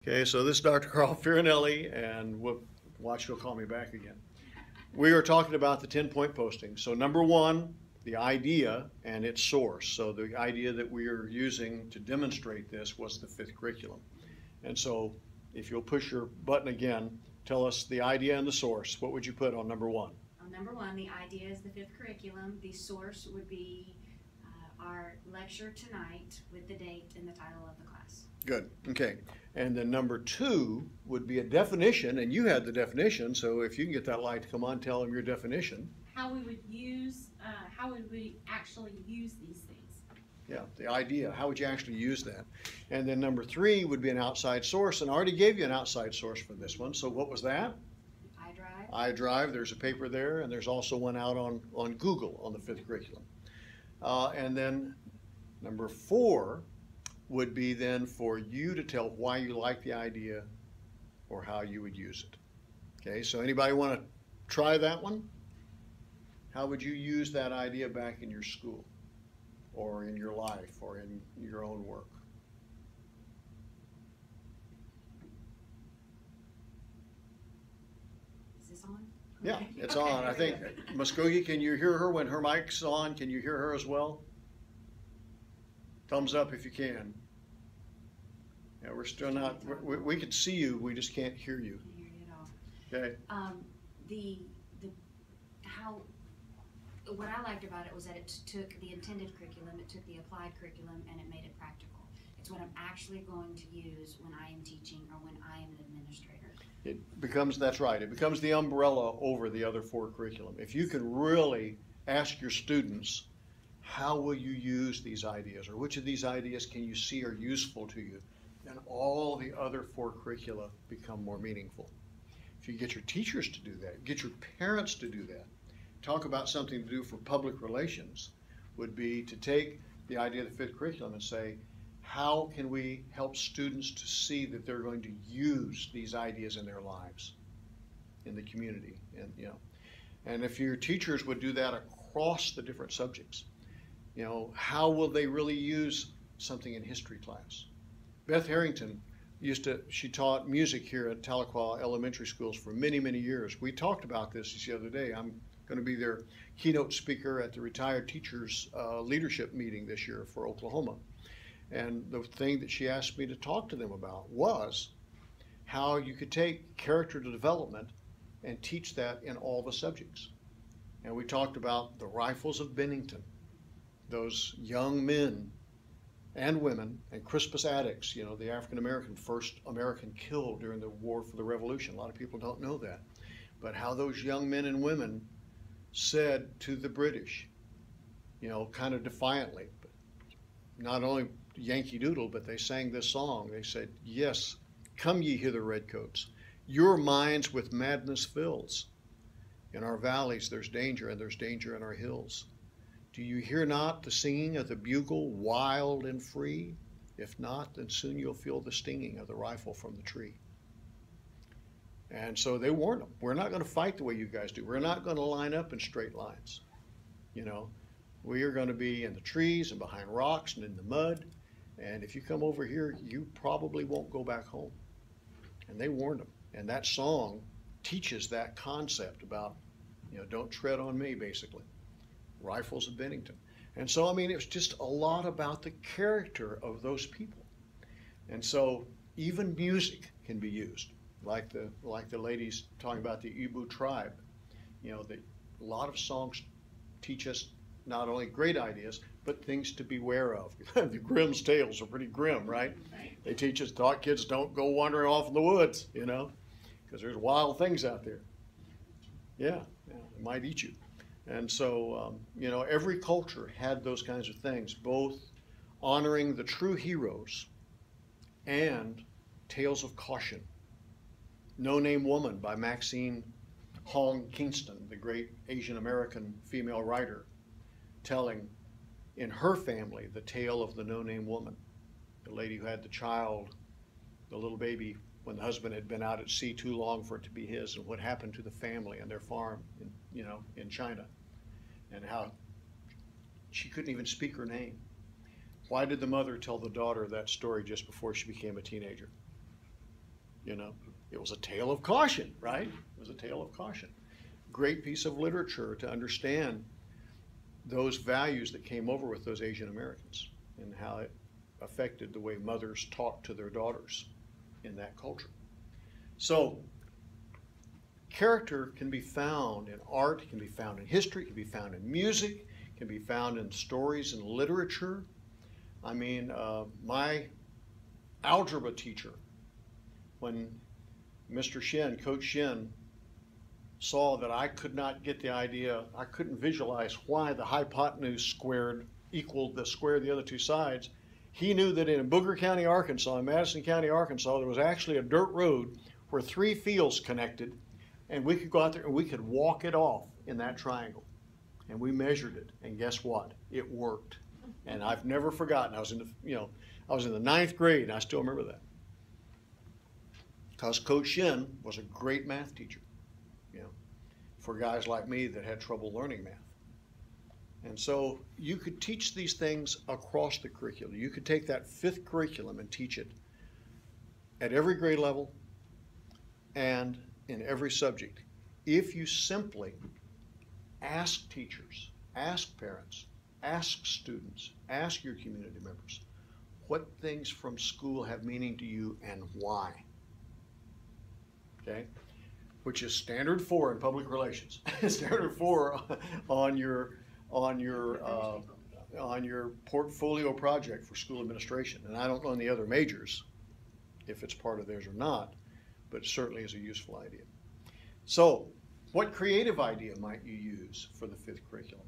Okay, so this is Dr. Carl Farinelli, and watch, you'll call me back again. We are talking about the 10-point posting. So number one, the idea and its source. So the idea that we are using to demonstrate this was the fifth curriculum. And so if you'll push your button again, tell us the idea and the source. What would you put on number one? On number one, the idea is the fifth curriculum. The source would be our lecture tonight with the date and the title of the class. Good, okay. And then number two would be a definition, and you had the definition, so if you can get that light to come on, tell them your definition. How would we actually use these things? Yeah, the idea, how would you actually use that? And then number three would be an outside source, and I already gave you an outside source for this one, so what was that? iDrive. iDrive, there's a paper there, and there's also one out on Google on the fifth curriculum. And then number four would be then for you to tell why you like the idea or how you would use it. Okay, so anybody want to try that one? How would you use that idea back in your school or in your life or in your own work? Is this on? Yeah, Okay. it's Okay. on. I think, Muskogee, can you hear her when her mic's on? Can you hear her as well? Thumbs up if you can. Yeah, we're still not, we can see you, we just can't hear you. Can't hear you at all. Okay, What I liked about it was that it took the intended curriculum, it took the applied curriculum, and it made it practical. It's what I'm actually going to use when I am teaching or when I am an administrator. it becomes, that's right, it becomes the umbrella over the other four curriculum. If you can really ask your students, how will you use these ideas, or which of these ideas can you see are useful to you, then all the other four curricula become more meaningful. If you get your teachers to do that, get your parents to do that, talk about something to do for public relations, would be to take the idea of the fifth curriculum and say, how can we help students to see that they're going to use these ideas in their lives, in the community, and if your teachers would do that across the different subjects, how will they really use something in history class? Beth Harrington she taught music here at Tahlequah Elementary Schools for many, many years. We talked about this the other day. I'm going to be their keynote speaker at the Retired Teachers Leadership Meeting this year for Oklahoma. And the thing that she asked me to talk to them about was how you could take character development and teach that in all the subjects. And we talked about the Rifles of Bennington, those young men and women, and Crispus Attucks, the African-American, first American killed during the War for the Revolution. A lot of people don't know that. But how those young men and women said to the British, kind of defiantly, not only Yankee Doodle, but they sang this song. They said, "Yes, come ye hither, redcoats, your minds with madness fills. In our valleys there's danger, and there's danger in our hills. Do you hear not the singing of the bugle, wild and free? If not, then soon you'll feel the stinging of the rifle from the tree." And so they warned them, we're not going to fight the way you guys do. We're not going to line up in straight lines. We are going to be in the trees and behind rocks and in the mud. And if you come over here, you probably won't go back home. And they warned them. And that song teaches that concept about, don't tread on me, basically. Rifles of Bennington. And so, it was just a lot about the character of those people. And so even music can be used, like the ladies talking about the Ibu tribe. A lot of songs teach us not only great ideas, but things to beware of. The Grimm's tales are pretty grim, right? They teach us, kids don't go wandering off in the woods, because there's wild things out there. Yeah, they might eat you. And so, every culture had those kinds of things, both honoring the true heroes and tales of caution. No Name Woman by Maxine Hong Kingston, the great Asian American female writer, telling in her family the tale of the No Name Woman, the lady who had the child, the little baby, when the husband had been out at sea too long for it to be his, and what happened to the family and their farm in China, and how she couldn't even speak her name. Why did the mother tell the daughter that story just before she became a teenager? you know. It was a tale of caution, right? It was a tale of caution. Great piece of literature to understand those values that came over with those Asian Americans and how it affected the way mothers talked to their daughters in that culture. So character can be found in art, can be found in history, can be found in music, can be found in stories and literature. I mean, my algebra teacher, when Mr. Shin, Coach Shin, saw that I could not get the idea, I couldn't visualize why the hypotenuse squared equaled the square of the other two sides. He knew that in Booker County, Arkansas, in Madison County, Arkansas, there was actually a dirt road where 3 fields connected, and we could go out there and we could walk it off in that triangle. And we measured it, and guess what? It worked. And I've never forgotten. I was in the, I was in the 9th grade, and I still remember that. Because Coach Shin was a great math teacher, for guys like me that had trouble learning math. And so you could teach these things across the curriculum. You could take that 5th curriculum and teach it at every grade level and in every subject. If you simply ask teachers, ask parents, ask students, ask your community members, what things from school have meaning to you and why? Okay? Which is standard 4 in public relations. Standard 4 on your portfolio project for school administration. And I don't know any other majors, if it's part of theirs or not, but it certainly is a useful idea. So, what creative idea might you use for the 5th curriculum?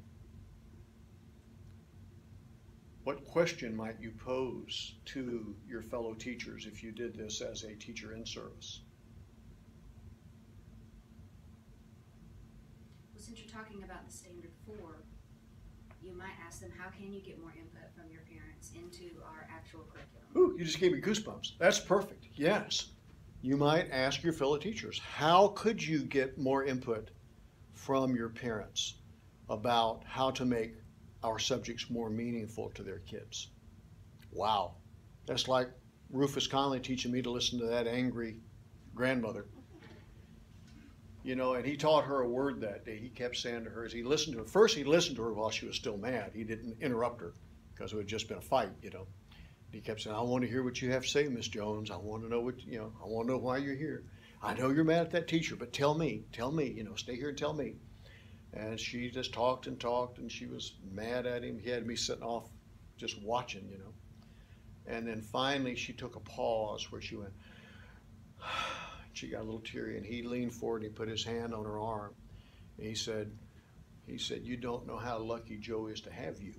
What question might you pose to your fellow teachers if you did this as a teacher in service? Since you're talking about the standard 4, you might ask them, how can you get more input from your parents into our actual curriculum? Ooh, you just gave me goosebumps. That's perfect. Yes. You might ask your fellow teachers, how could you get more input from your parents about how to make our subjects more meaningful to their kids? Wow. That's like Rufus Conley teaching me to listen to that angry grandmother. And he taught her a word that day. He kept saying to her as he listened to her. First, he listened to her while she was still mad. He didn't interrupt her because it had just been a fight, He kept saying, I want to hear what you have to say, Miss Jones. I want to know I want to know why you're here. I know you're mad at that teacher, but tell me, stay here and tell me. And she just talked, and she was mad at him. He had me sitting off just watching, And then finally she took a pause where she went, she got a little teary, and he leaned forward and he put his hand on her arm. And he said, you don't know how lucky Joe is to have you.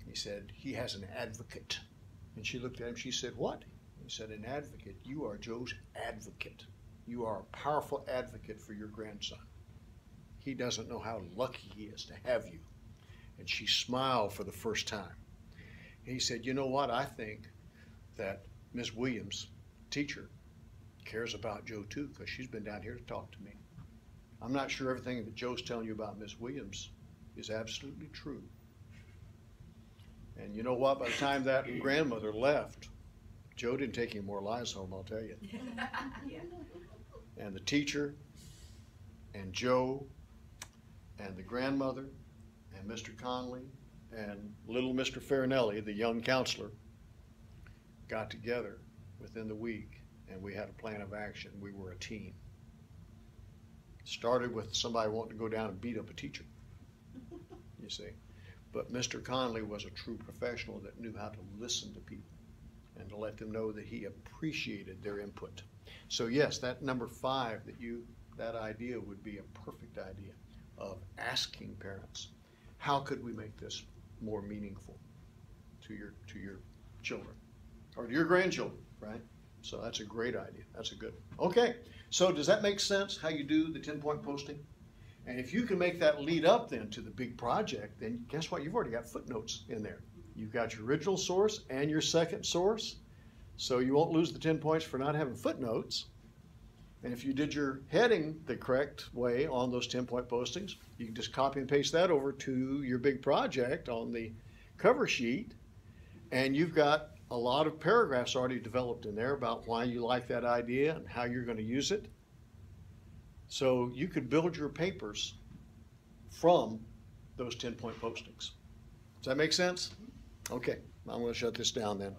He said, he has an advocate. And she looked at him, she said, what? He said, an advocate. You are Joe's advocate. You are a powerful advocate for your grandson. He doesn't know how lucky he is to have you. And she smiled for the first time. And he said, you know what? I think that Ms. Williams, teacher, cares about Joe too, because she's been down here to talk to me. I'm not sure everything that Joe's telling you about Ms. Williams is absolutely true. And you know what? By the time that grandmother left, Joe didn't take any more lies home, I'll tell you. Yeah. And the teacher and Joe and the grandmother and Mr. Conley and little Mr. Farinelli, the young counselor, got together within the week, and we had a plan of action. We were a team. Started with somebody wanting to go down and beat up a teacher, you see. But Mr. Conley was a true professional that knew how to listen to people and to let them know that he appreciated their input. So yes, that number 5, that idea would be a perfect idea of asking parents, how could we make this more meaningful to your children or to your grandchildren, right? So that's a great idea. That's a good one. Okay, so does that make sense how you do the 10-point posting? And if you can make that lead up then to the big project, then guess what? You've already got footnotes in there. You've got your original source and your second source, so you won't lose the 10 points for not having footnotes. And if you did your heading the correct way on those 10-point postings, you can just copy and paste that over to your big project on the cover sheet, and you've got a lot of paragraphs already developed in there about why you like that idea and how you're going to use it. So you could build your papers from those 10-point postings. Does that make sense? Okay, I'm going to shut this down then.